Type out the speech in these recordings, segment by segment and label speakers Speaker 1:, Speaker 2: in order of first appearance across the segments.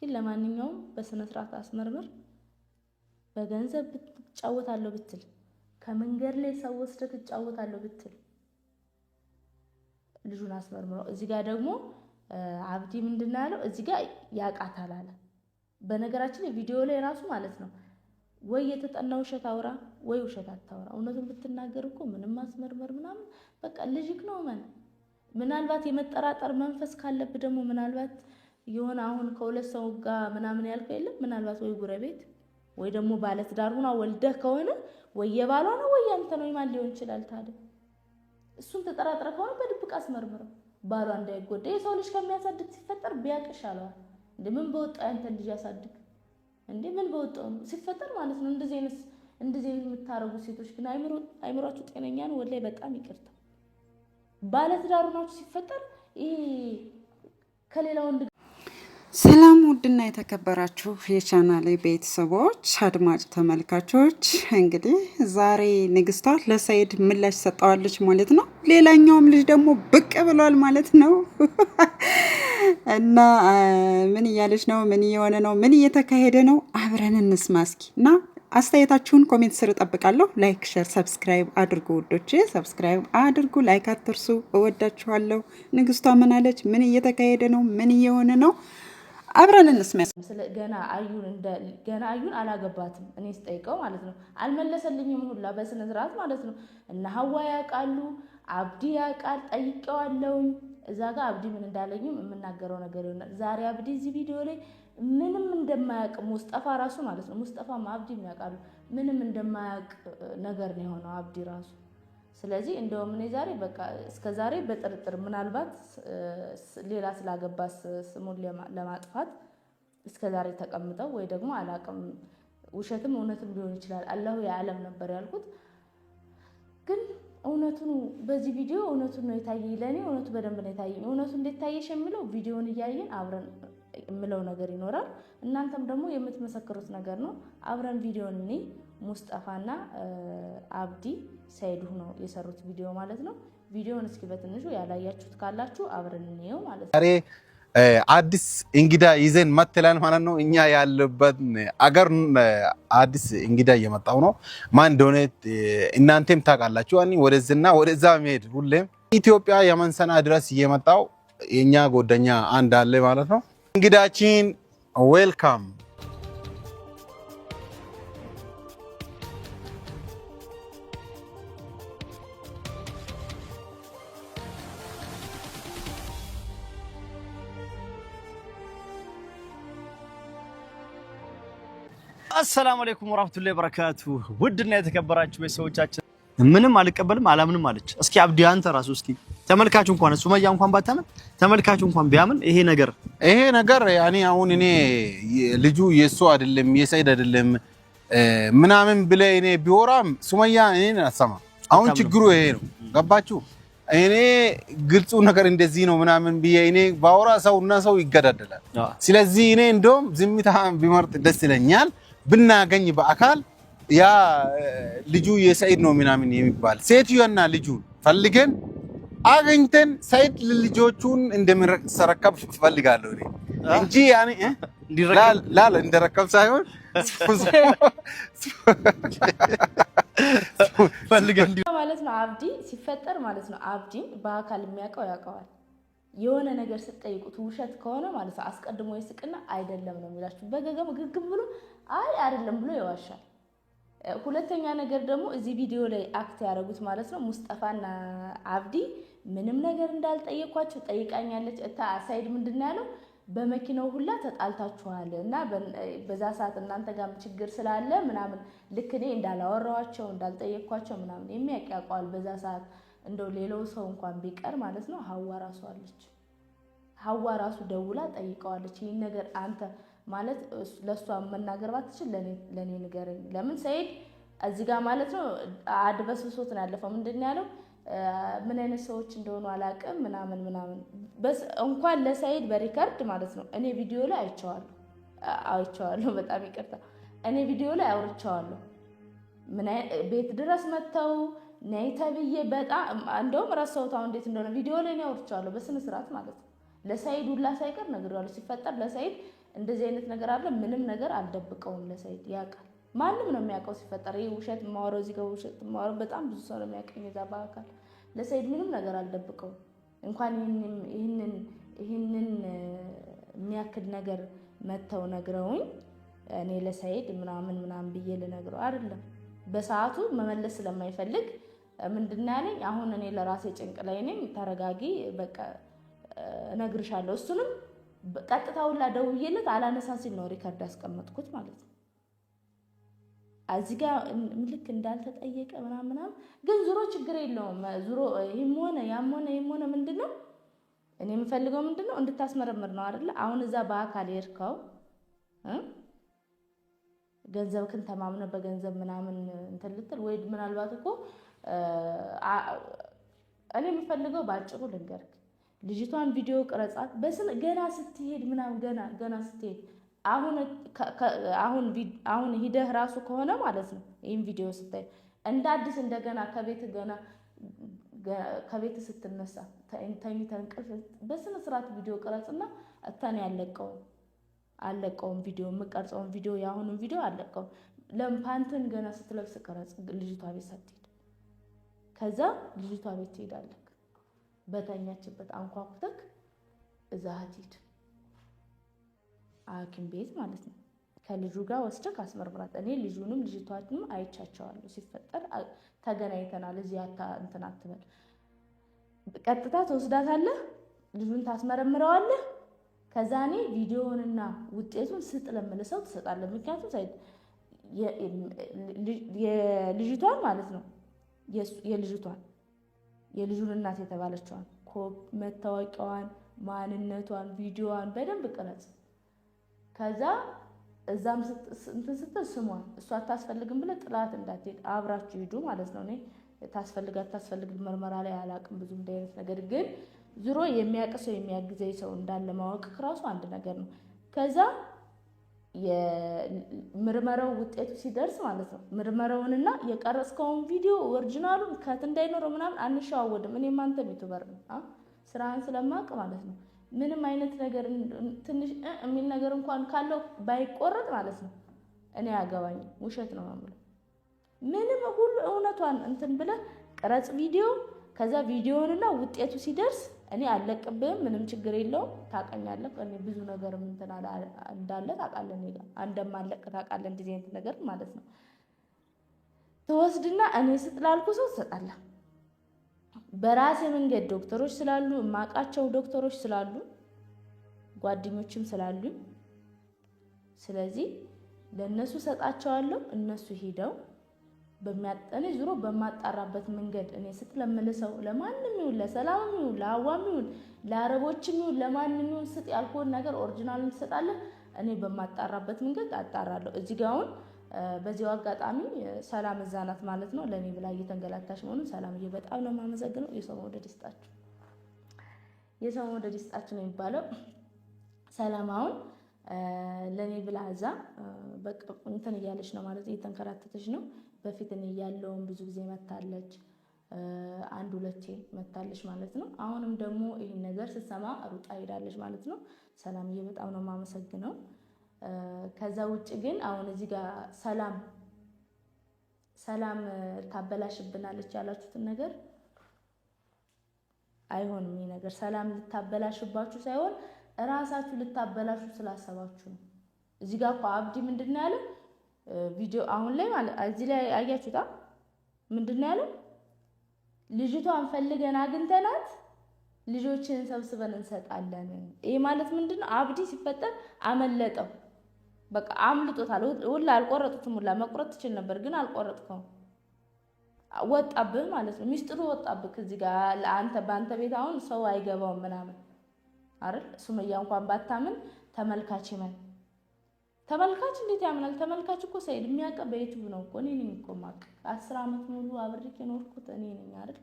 Speaker 1: ግን ለማንኛውም በስነ ስርዓት አስመርምር በገንዘብ ትጫወታለሁ ብትል ከመንገድ ላይ ሰው ወስደህ ትጫወታለሁ ብትል ልጁን አስመርምረው እዚህ ጋር ደግሞ አብዲ ምንድነው ያለው እዚህ ጋር ያቃታል አለ በነገራችን ላይ ቪዲዮ ላይ ራሱ ማለት ነው ወይ የተጠናው ውሸት አውራ ወይ ውሸት አታውራ እውነቱን ብትናገር እኮ ምንም ማስመርመር ምናምን በቃ ልጅክ ነው ምናልባት የመጠራጠር መንፈስ ካለብህ ደግሞ ምናልባት የሆነ አሁን ከሁለት ሰው ጋር ምናምን ያልከው የለም ምናልባት ወይ ጉረቤት ወይ ደግሞ ባለትዳር ሆና ወልደህ ከሆነ ወይ የባሏ ነው ወይ ያንተ ነው ይማል ሊሆን ይችላል ታዲያ እሱን ተጠራጥረ ከሆነ በድብቅ አስመርምረው ባሏ እንዳይጎዳ የሰው ልጅ ከሚያሳድግ ሲፈጠር ቢያቅሻለው እንደምን በወጣ አንተ ልጅ ያሳድግ እንዴ ምን በወጣው ሲፈጠር ማለት ነው እንደዚህ የምታረጉ ሴቶች ግን አይምሮአችሁ ጤነኛ ነው ወላይ በጣም ይቅርታ ባለትዳር ሆናችሁ ሲፈጠር ይሄ ከሌላው
Speaker 2: ሰላም ውድና የተከበራችሁ የቻናሌ ቤተሰቦች አድማጭ ተመልካቾች እንግዲህ ዛሬ ንግስቷ ለሰይድ ምላሽ ሰጣዋለች ማለት ነው ሌላኛውም ልጅ ደግሞ ብቅ ብሏል ማለት ነው እና ምን እያለች ነው ምን እየሆነ ነው ምን እየተካሄደ ነው አብረን እንስማ እስኪና አስተያየታችሁን ኮሜንት ስር እጠብቃለሁ ላይክ ሼር ሰብስክራይብ አድርጉ ውዶቼ ሰብስክራይብ አድርጉ ላይክ አትርሱ እወዳችኋለሁ ንግስቷ ምን አለች ምን እየተካሄደ ነው ምን እየሆነ ነው አብረን እንስማ
Speaker 1: ገና አዩን አላገባትም እኔ ስጠይቀው ማለት ነው አልመለሰልኝም ሁላ በስነ ስርዓት ማለት ነው እና ሐዋ ያቃሉ አብዲ ያቃል ጠይቀዋለሁ እዛ ጋር አብዲ ምን እንዳለኝም የምናገረው ነገር ይሆናል ዛሬ አብዲ እዚህ ቪዲዮ ላይ ምንም እንደማያውቅ ሙስጠፋ ራሱ ማለት ነው ሙስጠፋ አብዲ የሚያውቃሉ ምንም እንደማያውቅ ነገር ነው የሆነው አብዲ ራሱ ስለዚህ እንደውም እኔ ዛሬ በቃ እስከ ዛሬ በጥርጥር ምናልባት ሌላ ስላገባስ ስሙን ለማጥፋት እስከ ዛሬ ተቀምጠው ወይ ደግሞ አላቅም ውሸትም እውነትም ሊሆን ይችላል አላሁ ያለም ነበር ያልኩት ግን እውነቱን በዚህ ቪዲዮ እውነቱን ነው የታየኝ ለኔ እውነቱ በደንብ ነው የታየኝ እውነቱ እንዴት ታየሽ የሚለው ቪዲዮውን እያየን አብረን ምለው ነገር ይኖራል እናንተም ደግሞ የምትመሰክሩት ነገር ነው አብረን ቪዲዮውን እኔ ሙስጠፋና አብዲ ሰይድ ሆኖ የሰሩት ቪዲዮ ማለት ነው ቪዲዮውን እስኪ በትንሹ ያላያችሁት ካላችሁ አብረን እንየው ማለት ነው
Speaker 3: ዛሬ አዲስ እንግዳ ይዘን መጥተናል ማለት ነው እኛ ያለበት አገር አዲስ እንግዳ እየመጣው ነው ማን እንደሆነ እናንተም ታውቃላችሁ አኒ ወደዚህና ወደዛ መሄድ ሁሌም ኢትዮጵያ የመንሰና ድረስ እየመጣው የኛ ጎደኛ አንድ አለ ማለት ነው እንግዳችን ዌልካም
Speaker 4: السلام عليكم ورحمة الله وبركاته ودنا የተከበራችሁ ቤተሰቦቻችን ምንም አልቀበልም አላምንም አለች እስኪ አብዲ አንተ ራስህ እስኪ ተመልካቹ እንኳን ሱመያ እንኳን ባታመን ተመልካቹ እንኳን ቢያምን ይሄ ነገር
Speaker 3: ያኔ አሁን እኔ ልጁ የሱ አይደለም የሰይድ አይደለም ምናምን ብለ እኔ ቢወራም ሱመያ እኔን አሰማ አሁን ችግሩ ይሄ ነው ገባችሁ እኔ ግልጹ ነገር እንደዚህ ነው ምናምን ብዬ እኔ ባወራ ሰውና ሰው ይገዳደላል ስለዚህ እኔ እንደውም ዝምታ ቢመርጥ ደስ ይለኛል ብናገኝ በአካል ያ ልጁ የሰይድ ነው ምናምን የሚባል ሴትዮና ልጁ ፈልገን አገኝተን ሰይድ ልጆቹን እንደምንሰረከብ ፈልጋለሁ እኔ እንጂ ያኔ ላል እንደረከብ ሳይሆን
Speaker 1: ፈልገን ማለት ነው አብዲ ሲፈጠር ማለት ነው አብዲ በአካል የሚያውቀው ያውቀዋል የሆነ ነገር ስትጠይቁት ውሸት ከሆነ ማለት ነው አስቀድሞ ይስቅና አይደለም ነው የሚላችሁ በገገም ግግም ብሎ አይ አይደለም ብሎ ይዋሻል ሁለተኛ ነገር ደግሞ እዚህ ቪዲዮ ላይ አክት ያደረጉት ማለት ነው ሙስጠፋና አብዲ ምንም ነገር እንዳልጠየኳቸው ጠይቃኛለች እታ ሰይድ ምንድነው ያለው በመኪናው ሁላ ተጣልታችኋል እና በዛ ሰዓት እናንተ ጋር ችግር ስላለ ምናምን ልክ እኔ እንዳላወራዋቸው እንዳልጠየኳቸው ምናምን የሚያውቃው በዛ ሰዓት እንደው ሌላው ሰው እንኳን ቢቀር ማለት ነው ሐዋ ራሱ አለች ሐዋ ራሱ ደውላ ጠይቀዋለች ይሄን ነገር አንተ ማለት ለሷ መናገር ባትችል ለኔ ንገረኝ ለምን ሰይድ እዚህ ጋር ማለት ነው አድበስብሶት ነው ያለፈው ምንድነው ያለው ምን አይነት ሰዎች እንደሆኑ አላቀም ምናምን በስ እንኳን ለሰይድ በሪከርድ ማለት ነው እኔ ቪዲዮ ላይ አይቻለሁ በጣም ይቅርታ እኔ ቪዲዮ ላይ አውርቻለሁ ምን ቤት ድረስ መተው ነይተብዬ በጣም እንደውም ራስዎታው እንዴት እንደሆነ ቪዲዮ ላይ ነው አውርቻለሁ በስነ ስርዓት ማለት ነው ለሰይድ ሁላ ሳይቀር ነግሬዋለሁ ሲፈጠር ለሰይድ እንደዚህ አይነት ነገር አለ ምንም ነገር አልደብቀውም ለሰይድ ያውቃል ማንም ነው የሚያውቀው ሲፈጠር ይሄ ውሸት ማወራው እዚህ ጋር ውሸት ማወራው በጣም ብዙ ሰው ነው የሚያውቀኝ እዛ በአካል ለሰይድ ምንም ነገር አልደብቀውም እንኳን ይሄንን የሚያክል ነገር መተው ነግረውኝ እኔ ለሰይድ ምናምን ብዬ ልነግረው አይደለም በሰዓቱ መመለስ ስለማይፈልግ ምንድነው ያለኝ አሁን እኔ ለራሴ ጭንቅ ላይ ነኝ ተረጋጊ በቃ እነግርሻለሁ እሱንም ቀጥታውላ ደውዬለት አላነሳ ሲል ነው ሪከርድ ያስቀመጥኩት ማለት ነው እዚህ ጋር ምልክ እንዳልተጠየቀ ምናምን ግን ዙሮ ችግር የለውም ዙሮ ይሄም ሆነ ምንድነው እኔ የምፈልገው ምንድነው እንድታስመረምር ነው አይደል አሁን እዛ በአካል የርካው ገንዘብክን ተማምነ በገንዘብ ምናምን እንትን ልትል ወይ ምናልባት እኮ እኔ የምፈልገው ባጭሩ ልንገርክ ልጅቷን ቪዲዮ ቀረጻት በስነ ገና ስትሄድ ምናምን ገና ስትሄድ አሁን ሂደህ ራሱ ከሆነ ማለት ነው ይሄን ቪዲዮ ስታይ እንደ አዲስ እንደገና ከቤት ስትነሳ ተንቅልፍ በስነ ስርዓት ቪዲዮ ቀረጽና እታን አለቀውም ቪዲዮ የምቀርጸውን ቪዲዮ ያሁኑን ቪዲዮ አለቀውም ለምፓንተን ገና ስትለብስ ቀረጽ ልጅቷ ቤት ስትሄድ ከዛ ልጅቷ ቤት ትሄዳለህ በተኛችበት አንኳኩተክ እዛ ሄድ ሐኪም ቤት ማለት ነው ከልጁ ጋር ወስደህ አስመርምራት እኔ ልጁንም ልጅቷንም አይቻቸዋለሁ ሲፈጠር ተገናኝተናል እዚህ እንትን አትበል ቀጥታ ተወስዳታለህ ልጁን ታስመረምረዋለህ ከዛ እኔ ቪዲዮውንና ውጤቱን ስጥ ለምልሰው ትሰጣለህ ምክንያቱም ሳይድ የልጅቷን ማለት ነው የልጁን እናት የተባለችዋን መታወቂያዋን ማንነቷን ቪዲዮዋን በደንብ ቀረጽ ከዛ እዛም እንትን ስትል ስሟን እሷ አታስፈልግም ብለህ ጥላት እንዳትሄድ አብራችሁ ሂዱ ማለት ነው እኔ ታስፈልግ ምርመራ ላይ አላቅም ብዙ እንደዚህ ነገር ግን ዙሮ የሚያቀሰው የሚያግዘይ ሰው እንዳለ ማወቅ ራሱ አንድ ነገር ነው ከዛ የምርመራው ውጤቱ ሲደርስ ማለት ነው ምርመራውንና የቀረጽከውን ቪዲዮ ኦሪጂናሉን ከት እንዳይኖረው ምናምን አንሻወድም እኔ ማንተም ዩቲዩበር ነው ስራን ስለማቅ ማለት ነው ምንም አይነት ነገር ትንሽ የሚል ነገር እንኳን ካለው ባይቆረጥ ማለት ነው እኔ ያገባኝ ውሸት ነው ማለት ምንም ሁሉ እውነቷን እንትን ብለህ ቀረጽ ቪዲዮ ከዛ ቪዲዮውንና ውጤቱ ሲደርስ እኔ አለቅብህም ምንም ችግር የለውም ታቀኛለህ እኔ ብዙ ነገር እንትን እንዳለ ታቃለህ እኔ ጋር እንደማለቅ ታቃለህ እንደዚህ አይነት ነገር ማለት ነው ተወስድና እኔ ስጥላልኩ ሰው ትሰጣለህ በራሴ መንገድ ዶክተሮች ስላሉ ማቃቸው ዶክተሮች ስላሉ ጓደኞችም ስላሉ ስለዚህ ለነሱ ሰጣቸዋለሁ እነሱ ሄደው በሚያጠነ ዙሮ በማጣራበት መንገድ እኔ ስትለምልሰው ለማንንም ይሁን ለሰላምም ይሁን ለአዋም ይሁን ለአረቦችም ይሁን ለማንንም ይሁን ስጥ ያልኩህን ነገር ኦሪጂናሉን ትሰጣለህ እኔ በማጣራበት መንገድ አጣራለሁ እዚህ ጋር አሁን በዚያው አጋጣሚ ሰላም እዛናት ማለት ነው ለኔ ብላ እየተንገላታሽ መሆኑን ሰላምዬ በጣም ነው የማመሰግነው የሰው መውደድ ይስጣችሁ ነው የሚባለው ሰላም አሁን ለኔ ብላ እዛ በቃ እንትን እያለች ነው ማለት እየተንከራተተች ነው በፊት እኔ ያለውን ብዙ ጊዜ መታለች አንድ ሁለቴ መታለች ማለት ነው አሁንም ደግሞ ይሄን ነገር ስትሰማ ሩጣ ሄዳለች ማለት ነው ሰላምዬ በጣም ነው የማመሰግነው ከዛ ውጭ ግን አሁን እዚህ ጋር ሰላም ታበላሽብናለች ያላችሁትን ነገር አይሆንም ይሄ ነገር ሰላም ልታበላሽባችሁ ሳይሆን ራሳችሁ ልታበላሹ ስላሰባችሁ ነው እዚህ ጋር እኮ አብዲ ምንድነው ያለው ቪዲዮ አሁን ላይ ማለት እዚህ ላይ አያችሁታ ምንድነው ያለው ልጅቷን ፈልገን አግኝተናት ልጆችን ሰብስበን እንሰጣለን ይሄ ማለት ምንድነው አብዲ ሲፈጠር አመለጠው በቃ አምልጦታል ሁላ አልቆረጡትም ሁላ መቁረጥ ትችል ነበር ግን አልቆረጥከው ወጣብህ ማለት ነው ሚስጥሩ ወጣብህ እዚህ ጋር አንተ ባንተ ቤት አሁን ሰው አይገባውም ምናምን አይደል ሱመያ እንኳን ባታምን ተመልካች ይመን ተመልካች እንዴት ያምናል ተመልካች እኮ ሰይድ የሚያቀ በዩቲዩብ ነው እኮ እኔ ነኝ እኮ ማቅ 10 አመት ሙሉ አብሬክ የኖርኩት እኔ ነኝ አይደል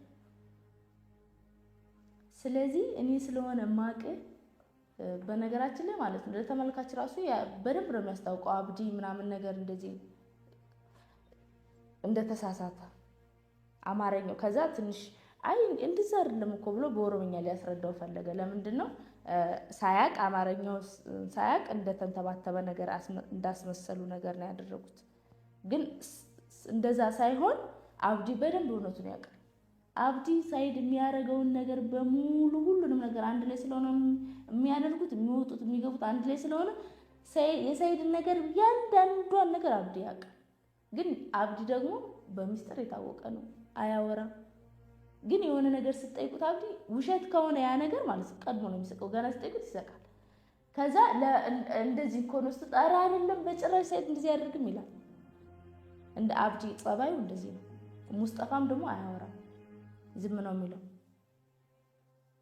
Speaker 1: ስለዚህ እኔ ስለሆነ ማቅ በነገራችን ላይ ማለት ነው ለተመልካች ራሱ በደንብ ነው የሚያስታውቀው አብዲ ምናምን ነገር እንደዚህ እንደተሳሳተ አማርኛው ከዛ ትንሽ አይ እንደዛ አይደለም እኮ ብሎ በኦሮምኛ ሊያስረዳው ፈለገ ለምንድን ነው ሳያቅ አማርኛው ሳያቅ እንደተንተባተበ ነገር እንዳስመሰሉ ነገር ነው ያደረጉት። ግን እንደዛ ሳይሆን አብዲ በደንብ እውነቱን ያውቃል። አብዲ ሰይድ የሚያደርገውን ነገር በሙሉ ሁሉንም ነገር አንድ ላይ ስለሆነ የሚያደርጉት የሚወጡት የሚገቡት አንድ ላይ ስለሆነ የሰይድን ነገር ያንዳንዷን ነገር አብዲ ያውቃል። ግን አብዲ ደግሞ በሚስጥር የታወቀ ነው፣ አያወራም። ግን የሆነ ነገር ስትጠይቁት አብዲ ውሸት ከሆነ ያ ነገር ማለት ነው ቀድሞ ነው የሚስቀው። ገና ስትጠይቁት ይስቃል። ከዛ እንደዚህ እኮ ነው ስትጣራ አይደለም በጭራሽ ሰይድ እንደዚህ ያደርግም ይላል። እንደ አብዲ ጸባዩ እንደዚህ ነው። ሙስጠፋም ደግሞ አያወራም፣ ዝም ነው የሚለው።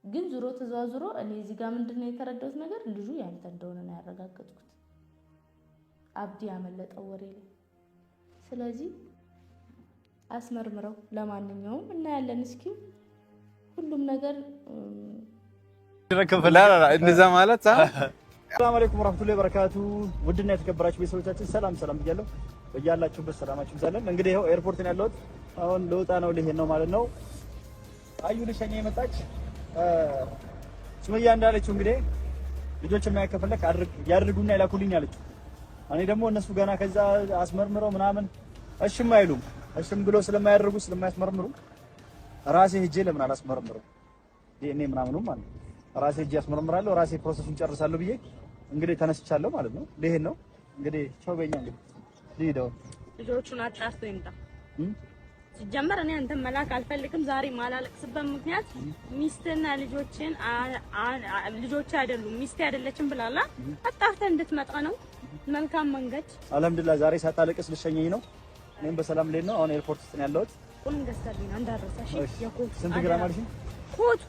Speaker 1: ግን ዙሮ ተዘዋዝሮ እኔ እዚህ ጋር ምንድነው የተረዳሁት ነገር ልጁ ያንተ እንደሆነ ነው ያረጋገጥኩት። አብዲ ያመለጠው ወሬ ላይ። ስለዚህ አስመርምረው። ለማንኛውም እናያለን እስኪ ሁሉም ነገር
Speaker 3: እንደዛ ማለት
Speaker 4: ሰላም አለይኩም ወራህመቱላሂ ወበረካቱ። ውድና የተከበራችሁ ቤተሰቦቻችን ሰላም ብያለሁ። በያላችሁበት ሰላማችሁ ይብዛልን። እንግዲህ ይኸው ኤርፖርት ነው ያለሁት። አሁን ልወጣ ነው፣ ልሄድ ነው ማለት ነው። አዩ ልሸኛ የመጣች ሱመያ እንዳለችው እንግዲህ ልጆች የማያከፈለክ ያድርጉና ይላኩልኝ አለች። እኔ ደግሞ እነሱ ገና ከዛ አስመርምረው ምናምን እሽም አይሉም። እሽም ብሎ ስለማያደርጉ ስለማያስመርምሩ ራሴ ሄጄ ለምን አላስመርምረው እኔ ምናምኑ ማለት ራሴ ሄጄ አስመርምራለሁ፣ ራሴ ፕሮሰሱን ጨርሳለሁ ብዬ እንግዲህ ተነስቻለሁ ማለት ነው። ልሄድ ነው እንግዲህ ቻው በእኛ እንግዲህ ልሄደው ልጆቹን አጣርቶ ይምጣ። ሲጀመር እኔ አንተን መላክ አልፈልግም። ዛሬ ማላለቅስበት ምክንያት ሚስትና ልጆች አይደሉም ሚስቴ አይደለችም ብላላ አጣርተህ እንድትመጣ ነው። መልካም መንገድ። አልሐምዱሊላህ ዛሬ ሳታለቅስ ልሸኘኝ ነው። እኔም በሰላም ልሄድ ነው። አሁን ኤርፖርት ውስጥ ነው ያለሁት። ቁም ገዝተልኝ ነው እንዳረሳሽ። የኮት ስንት ግራም አልሽኝ? ኮት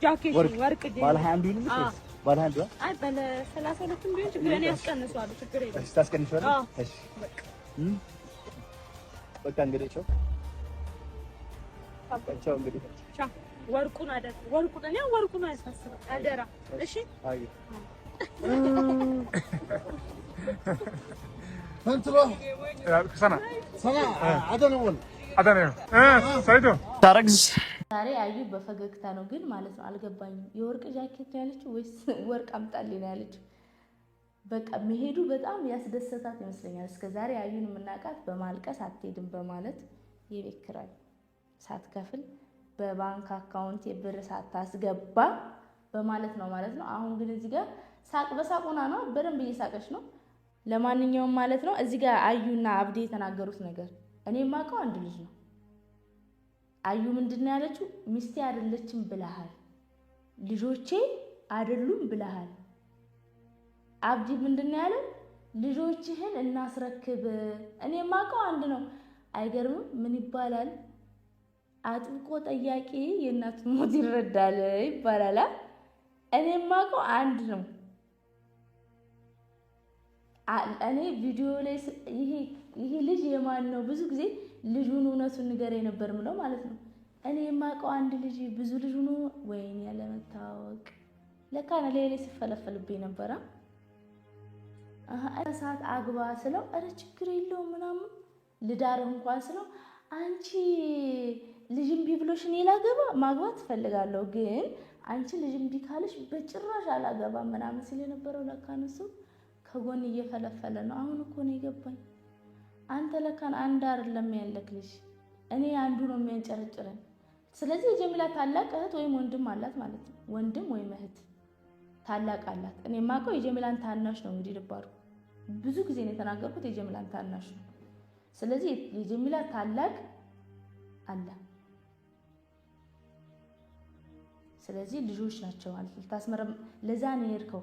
Speaker 4: ጃኬት ወርቅ ባለ 21 ይሁን ልትስ ባለ 21 አይ ባለ 32 ቢሆን ችግር የለም ያስቀንሳሉ። ችግር የለም። እሺ ታስቀንሻለሽ? እሺ በቃ እንግዲህ ቻው ቻው እንግዲህ ቻው። ወርቁን አደራ ወርቁን አያሳስብ አደራ። እሺ አይ
Speaker 5: ፈንትሎ ሰና አደነውን ሳይዶ
Speaker 4: ታረግዝ
Speaker 1: ዛሬ አዩ በፈገግታ ነው ግን ማለት ነው አልገባኝም። የወርቅ ጃኬት ያለችው ወይስ ወርቅ አምጣልኝ ነው ያለችው? በቃ መሄዱ በጣም ያስደሰታት ይመስለኛል። እስከዛሬ አዩን የምናውቃት በማልቀስ አትሄድም በማለት የቤት ኪራይ ሳትከፍል በባንክ አካውንት የብር ሳታስገባ በማለት ነው ማለት ነው። አሁን ግን እዚህ ጋር ሳቅ በሳቅ ሆና ነው፣ በደንብ እየሳቀች ነው። ለማንኛውም ማለት ነው እዚህ ጋር አዩና አብዲ የተናገሩት ነገር እኔ የማውቀው አንድ ልጅ ነው። አዩ ምንድን ነው ያለችው? ሚስቴ አይደለችም ብለሃል፣ ልጆቼ አይደሉም ብለሃል። አብዲ ምንድን ነው ያለው? ልጆችህን እናስረክብ። እኔ የማውቀው አንድ ነው። አይገርምም? ምን ይባላል? አጥብቆ ጠያቂ የእናቱን ሞት ይረዳል ይባላል። እኔ የማውቀው አንድ ነው። እኔ ቪዲዮ ላይ ይሄ ልጅ የማን ነው? ብዙ ጊዜ ልጁን እውነቱን ንገር የነበር ምለው ማለት ነው። እኔ የማውቀው አንድ ልጅ ብዙ ልጅ ነው። ወይኔ ያለመታወቅ ለካ ነው ላይ ሲፈለፈልብኝ ነበር። ሰዓት አግባ ስለው አረ ችግር የለውም ምናምን ልዳርህ እንኳን ስለው አንቺ ልጅም ቢብሎሽ እኔ ላገባ ማግባት ትፈልጋለሁ ግን አንቺ ልጅም ቢካልሽ በጭራሽ አላገባ ምናምን ሲል የነበረው ለካ ነው እሱ ከጎን እየፈለፈለ ነው። አሁን እኮ ነው የገባኝ። አንተ ለካን አንድ አይደለም ያለክ ልጅ እኔ አንዱ ነው የሚያንጨረጭረን። ስለዚህ የጀሚላ ታላቅ እህት ወይም ወንድም አላት ማለት ነው። ወንድም ወይም እህት ታላቅ አላት። እኔ የማውቀው የጀሚላን ታናሽ ነው። እንግዲህ ልባሩ ብዙ ጊዜ ነው የተናገርኩት የጀሚላን ታናሽ ነው። ስለዚህ የጀሚላ ታላቅ አለ። ስለዚህ ልጆች ናቸው ማለት ነው። ታስመረም ለዛ ነው የሄድከው።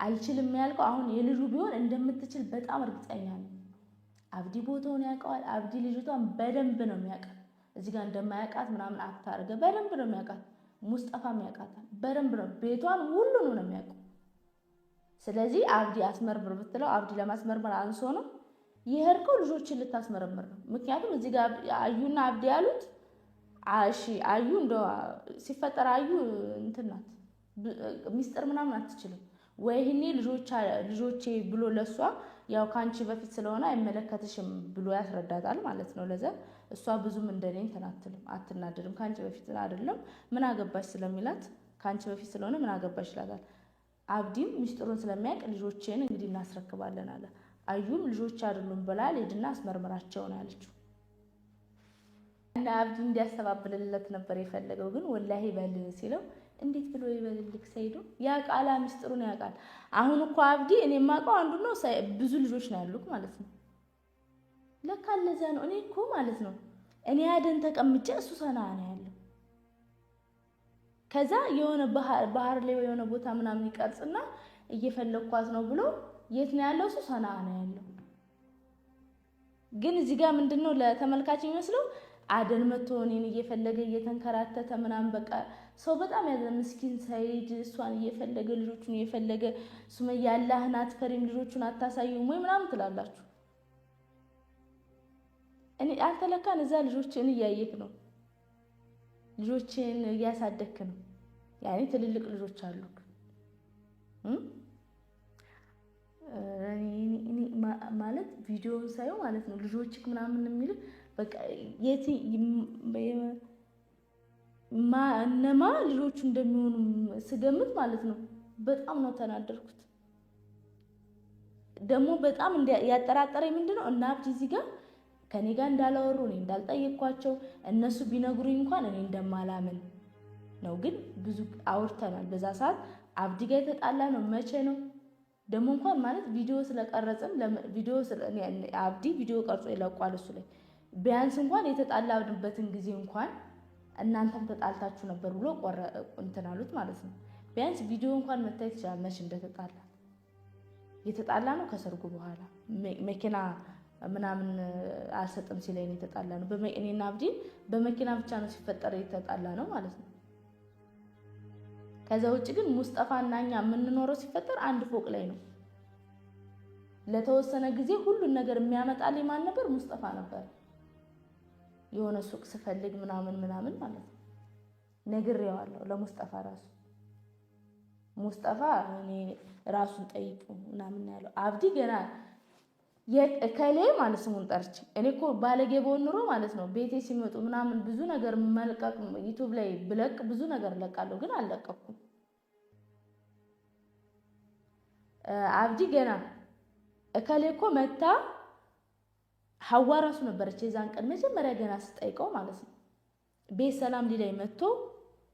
Speaker 1: አልችልም ያልከው አሁን የልጁ ቢሆን እንደምትችል በጣም እርግጠኛ ነኝ። አብዲ ቦታውን ያውቀዋል። አብዲ ልጅቷን በደንብ ነው የሚያውቃት። እዚህ ጋር እንደማያውቃት ምናምን አታርገ በደንብ ነው የሚያውቃት። ሙስጠፋም ያውቃታል በደንብ ነው። ቤቷን ሁሉንም ነው የሚያውቀው። ስለዚህ አብዲ አስመርምር ብትለው አብዲ ለማስመርመር አንሶ ነው የሄድከው። ልጆችን ልታስመረምር ነው። ምክንያቱም እዚህ ጋር አዩና አብዲ ያሉት እሺ አዩ እንደው ሲፈጠር አዩ እንትን ናት ሚስጥር ምናምን አትችልም ወይ ይሄኔ ልጆቼ ብሎ ለሷ ያው ካንቺ በፊት ስለሆነ አይመለከትሽም ብሎ ያስረዳታል ማለት ነው። ለዛ እሷ ብዙም እንደኔ ተናትልም አትናደድም። ካንቺ በፊት አይደለም ምን አገባሽ ስለሚላት ካንቺ በፊት ስለሆነ ምን አገባሽ ይላታል። አብዲም ሚስጥሩን ስለሚያውቅ ልጆችን እንግዲህ እናስረክባለን አለ። አዩም ልጆች አይደሉም ብላ ሄድና አስመርምራቸው ነው ያለችው። እና አብዲ እንዲያስተባብልለት ነበር የፈለገው። ግን ወላሂ በል ሲለው እንዴት ብሎ ይበልልክ ሰይዶ ያውቃል፣ ሚስጥሩን ያውቃል። አሁን እኮ አብዲ እኔ የማውቀው አንዱ ነው፣ ብዙ ልጆች ነው ያሉት ማለት ነው። ለካ ለዛ ነው እኔ እኮ ማለት ነው እኔ አደን ተቀምጬ እሱ ሰና ነው ያለው። ከዛ የሆነ ባህር ላይ የሆነ ቦታ ምናምን ይቀርጽና እየፈለኳት ነው ብሎ የት ነው ያለው? እሱ ሰና ነው ያለው። ግን እዚህ ጋር ምንድነው ለተመልካች የሚመስለው አደን መጥቶ እኔን እየፈለገ እየተንከራተተ ምናምን በቃ ሰው በጣም ያዘ ምስኪን ሰይድ እሷን እየፈለገ ልጆቹን እየፈለገ ሱመያ አላህን አትፈሪም ልጆቹን አታሳዩም ወይ ምናምን ትላላችሁ። እኔ አንተ ለካን እዛ ልጆችን እያየክ ነው፣ ልጆችን እያሳደግክ ነው። ያኔ ትልልቅ ልጆች አሉክ። እኔ ማለት ቪዲዮውን ሳየው ማለት ነው ልጆችክ ምናምን የሚል በቃ የት እነማ ልጆቹ እንደሚሆኑ ስገምት ማለት ነው በጣም ነው ተናደርኩት። ደግሞ በጣም ያጠራጠረኝ ምንድነው እና አብዲ እዚህ ጋር ከኔ ጋር እንዳላወሩ እኔ እንዳልጠየቅኳቸው እነሱ ቢነግሩኝ እንኳን እኔ እንደማላምን ነው። ግን ብዙ አውርተናል። በዛ ሰዓት አብዲ ጋር የተጣላ ነው መቼ ነው ደግሞ እንኳን ማለት ቪዲዮ ስለቀረጽም አብዲ ቪዲዮ ቀርጾ ይለቋል እሱ ላይ ቢያንስ እንኳን የተጣላንበትን ጊዜ እንኳን እናንተም ተጣልታችሁ ነበር ብሎ እንትን አሉት ማለት ነው። ቢያንስ ቪዲዮ እንኳን መታየት ይችላል መቼ እንደተጣላ። የተጣላ ነው ከሰርጉ በኋላ መኪና ምናምን አልሰጥም ሲለኝ የተጣላ ነው። እኔና አብዲ በመኪና ብቻ ነው ሲፈጠር የተጣላ ነው ማለት ነው። ከዛ ውጭ ግን ሙስጠፋና እኛ የምንኖረው ሲፈጠር አንድ ፎቅ ላይ ነው። ለተወሰነ ጊዜ ሁሉን ነገር የሚያመጣልኝ ማን ነበር? ሙስጠፋ ነበር። የሆነ ሱቅ ስፈልግ ምናምን ማለት ነው ነግሬዋለሁ ለሙስጠፋ ራሱ። ሙስጠፋ እኔ ራሱን ጠይቁ ምናምን ያለው አብዲ ገና የከሌ ማለት ስሙን ጠርቼ እኔ እኮ ባለጌ በሆን ኑሮ ማለት ነው ቤቴ ሲመጡ ምናምን ብዙ ነገር መልቀቅ ዩቲዩብ ላይ ብለቅ ብዙ ነገር ለቃለሁ፣ ግን አልለቀኩም። አብዲ ገና እከሌ እኮ መታ ሐዋ ራሱ ነበረች የዛን ቀን መጀመሪያ ገና ስጠይቀው ማለት ነው ቤት ሰላም ሊላይ መጥቶ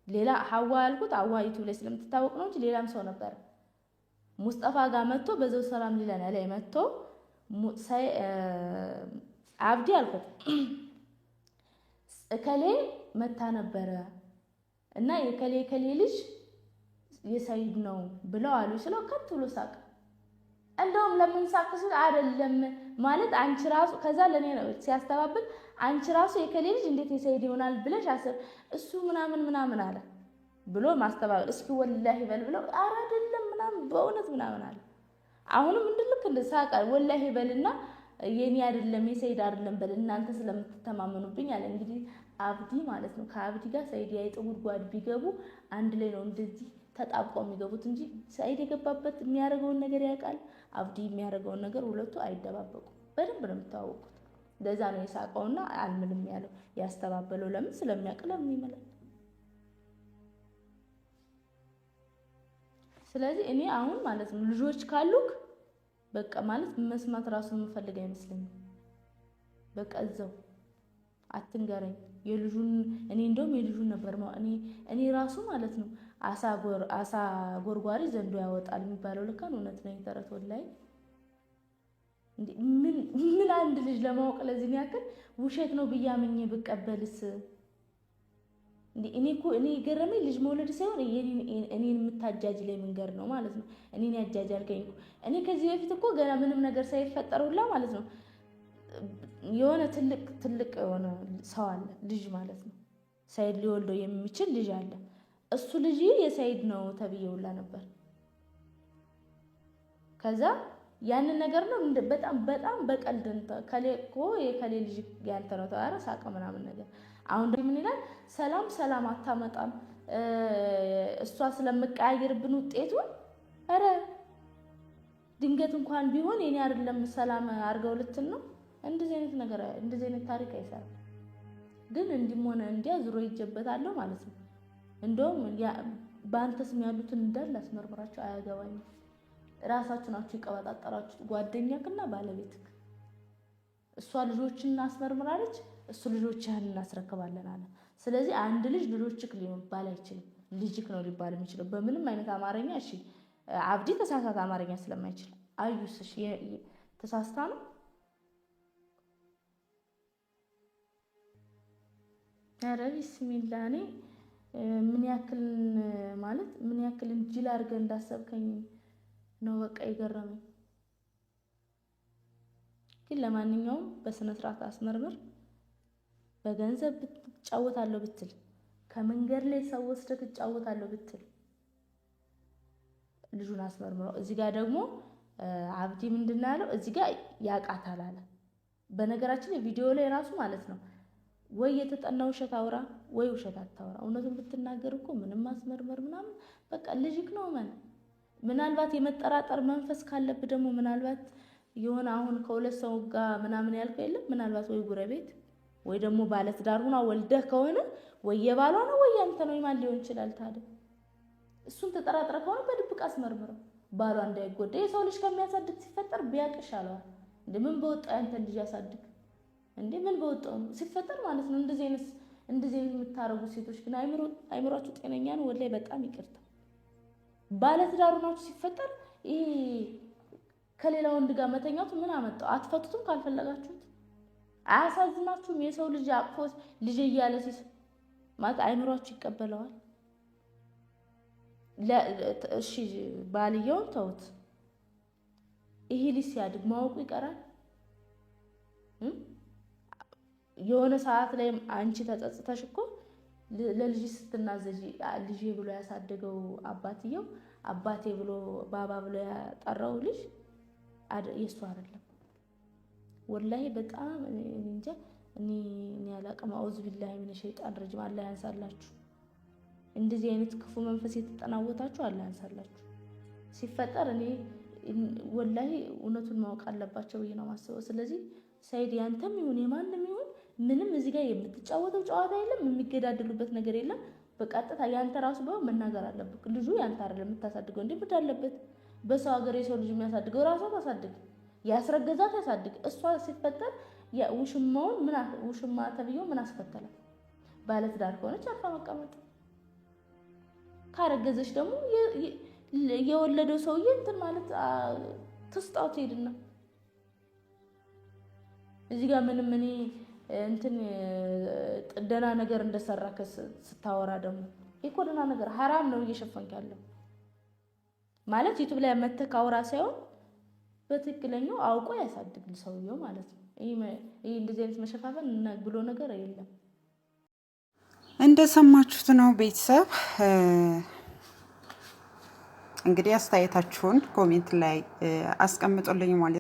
Speaker 1: ሌላ ሐዋ ያልኩት ሐዋ ዩቲዩብ ላይ ስለምትታወቅ ነው እንጂ ሌላም ሰው ነበር። ሙስጠፋ ጋር መጥቶ በዛው ሰላም ሊለን ላይ መጥቶ አብዲ አልኩት እከሌ መታ ነበረ እና የከሌ ልጅ የሰይድ ነው ብለው አሉ ስለው ከት ብሎ ሳቀ። እንደውም ለምን ሳቅ ሲል አይደለም ማለት አንቺ ራሱ ከዛ ለኔ ነው ሲያስተባብል አንቺ ራሱ የከሌ ልጅ እንዴት የሰይድ ይሆናል ብለሽ አሰብ እሱ ምናምን አለ ብሎ ማስተባበል እስኪ ወላሂ በል ብለው ኧረ አይደለም ምናምን በእውነት ምናምን አለ። አሁንም እንድልክ እንደሳቀ ወላሂ በልና የኔ አይደለም የሰይድ አይደለም በል እናንተ ስለምትተማመኑብኝ አለ። እንግዲህ አብዲ ማለት ነው ከአብዲ ጋር ሰይድ ያይጥ ጉድጓድ ቢገቡ አንድ ላይ ነው እንደዚህ ተጣብቀው የሚገቡት እንጂ ሰይድ የገባበት የሚያደርገውን ነገር ያውቃል፣ አብዲ የሚያደርገውን ነገር ሁለቱ አይደባበቁም። በደንብ ነው የሚታወቁት። ለዛ ነው የሳቀውና አልምልም ያለው ያስተባበለው። ለምን ስለሚያውቅ ለምን ይመላል። ስለዚህ እኔ አሁን ማለት ነው ልጆች ካሉክ በቃ ማለት መስማት ራሱ የምፈልግ አይመስለኝም። በቃ እዛው አትንገረኝ የልጁን እኔ እንደውም የልጁን ነበር ነው እኔ ራሱ ማለት ነው አሳ ጎርጓሪ ዘንዶ ያወጣል የሚባለው ልክ ነው። እውነት ነው የተረት ወላሂ እንዴ ምን አንድ ልጅ ለማወቅ ለዚህ ያክል ውሸት ነው ብያመኝ ብቀበልስ እንዴ እኔ ገረመኝ። ልጅ መውለድ ሳይሆን እኔን የምታጃጅ ላይ መንገር ነው ማለት ነው። እኔን ያጃጃልከኝ እኮ እኔ ከዚህ በፊት እኮ ገና ምንም ነገር ሳይፈጠር ሁላ ማለት ነው የሆነ ትልቅ የሆነ ሰው አለ ልጅ ማለት ነው ሰይድ ሊወልደው የሚችል ልጅ አለ። እሱ ልጅ የሰይድ ነው ተብዬውላ ነበር። ከዛ ያንን ነገር ነው በጣም በቀልድ ከሌኮ የከሌ ልጅ ያንተ ነው ተባረ ሳቀ ምናምን ነገር። አሁን ምን ይላል ሰላም አታመጣም እሷ ስለምቀያየርብን ውጤቱን አረ ድንገት እንኳን ቢሆን የኔ አይደለም ሰላም አርገው ልትን ነው። እንደዚህ አይነት ታሪክ አይሰራም። ግን እንዲም ሆነ እንዲያ ዙሮ ይጀበታል ማለት ነው። እንደውም በአንተ ስም ያሉትን እንዳለ አስመርምራቸው። አያገባኝም። ራሳችሁ ናችሁ የቀበጣጠራችሁት ጓደኛክና ባለቤትክ። እሷ ልጆችን አስመርምራለች፣ እሱ ልጆችህን እናስረክባለን አለ። ስለዚህ አንድ ልጅ ልጆችክ ሊባል አይችልም፣ ልጅክ ነው ሊባል የሚችለው በምንም አይነት አማርኛ። እሺ አብዲ ተሳሳተ አማርኛ ስለማይችል፣ አዩስ እሺ ተሳስታ ነው። ኧረ ቢስሚላህ እኔ ምን ያክል ማለት ምን ያክል ጅል አድርገህ እንዳሰብከኝ ነው በቃ የገረመኝ። ግን ለማንኛውም በስነ ስርዓት አስመርምር። በገንዘብ ትጫወታለሁ ብትል፣ ከመንገድ ላይ ሰው ወስደህ ትጫወታለሁ ብትል ልጁን አስመርምረው። እዚህ ጋር ደግሞ አብዲ ምንድን ነው ያለው? እዚህ ጋር ያቃታል አለ። በነገራችን ላይ ቪዲዮ ላይ ራሱ ማለት ነው ወይ የተጠና ውሸት አውራ ወይ ውሸት አታውራ። እውነቱን ብትናገር እኮ ምንም ማስመርመር ምናምን በቃ ልጅክ ነው። ምናልባት የመጠራጠር መንፈስ ካለብህ ደግሞ ምናልባት የሆነ አሁን ከሁለት ሰው ጋር ምናምን ያልከው የለም ምናልባት ወይ ጉረቤት ወይ ደግሞ ባለትዳር ሆና ወልደህ ከሆነ ወይ የባሏ ነው ወይ ያንተ ነው ማን ሊሆን ይችላል። ታዲያ እሱን ተጠራጥረ ከሆነ በድብቅ አስመርምረው፣ ባሏ እንዳይጎዳ። የሰው ልጅ ከሚያሳድግ ሲፈጠር ቢያቅ ይሻለዋል። እንደምን በወጣው ያንተ ልጅ ያሳድግ እንዴ? ምን በወጣው ሲፈጠር ማለት ነው። እንደዚህ አይነት የምታረጉ ሴቶች ግን አይምሯችሁ ጤነኛ ነው? ወላሂ በጣም ይቅርታ። ባለትዳር ሆናችሁ ሲፈጠር ይሄ ከሌላ ወንድ ጋር መተኛቱ ምን አመጣው? አትፈቱትም ካልፈለጋችሁት? አያሳዝናችሁም? የሰው ልጅ አቅፎ ልጅ እያለ ማለት አይምሯችሁ ይቀበለዋል? እሺ ባልየውን ተውት። ይሄ ልጅ ሲያድግ ማወቁ ይቀራል። የሆነ ሰዓት ላይ አንቺ ተጸጽተሽ እኮ ለልጅ ስትናዘጂ ልጅ ብሎ ያሳደገው አባትየው አባቴ ብሎ ባባ ብሎ ያጠራው ልጅ የሱ አይደለም። ወላሂ በጣም እንጃ እኔ ያላቀም አውዝ ቢላሂ ሚነ ሸይጣን ረጅም። አላህ ያንሳላችሁ። እንደዚህ አይነት ክፉ መንፈስ የተጠናወታችሁ አላህ ያንሳላችሁ። ሲፈጠር እኔ ወላሂ እውነቱን ማወቅ አለባቸው ብዬ ነው የማስበው። ስለዚህ ሰይድ ያንተም ይሁን የማንም ይሁን ምንም እዚህ ጋር የምትጫወተው ጨዋታ የለም፣ የሚገዳደሉበት ነገር የለም። በቀጥታ ያንተ ራሱ ባው መናገር አለበት። ልጁ ያንተ አይደለም የምታሳድገው። እንዴ ብድ አለበት። በሰው ሀገር የሰው ልጅ የሚያሳድገው ራሷ ታሳድግ፣ ያስረገዛት ያሳድግ። እሷ ሲፈጠር ውሽማ ተብዬው ምን አስከተለ? ባለትዳር ከሆነች አርፋ መቀመጥ፣ ካረገዘች ደግሞ የወለደው ሰውዬ እንትን ማለት ትስጣው ትሄድና እዚህ ጋር ምንም እኔ እንትን ደህና ነገር እንደሰራ ስታወራ ደግሞ ይሄ ደህና ነገር ሐራም ነው እየሸፈንክ ያለው ማለት ዩቲዩብ ላይ መተካወራ ሳይሆን በትክክለኛው አውቆ ያሳድግል ሰውየው ማለት ነው። ይሄ እንደዚህ አይነት መሸፋፈን እና ብሎ ነገር የለም።
Speaker 2: እንደሰማችሁት ነው ቤተሰብ። እንግዲህ አስተያየታችሁን ኮሜንት ላይ አስቀምጡልኝ ማለት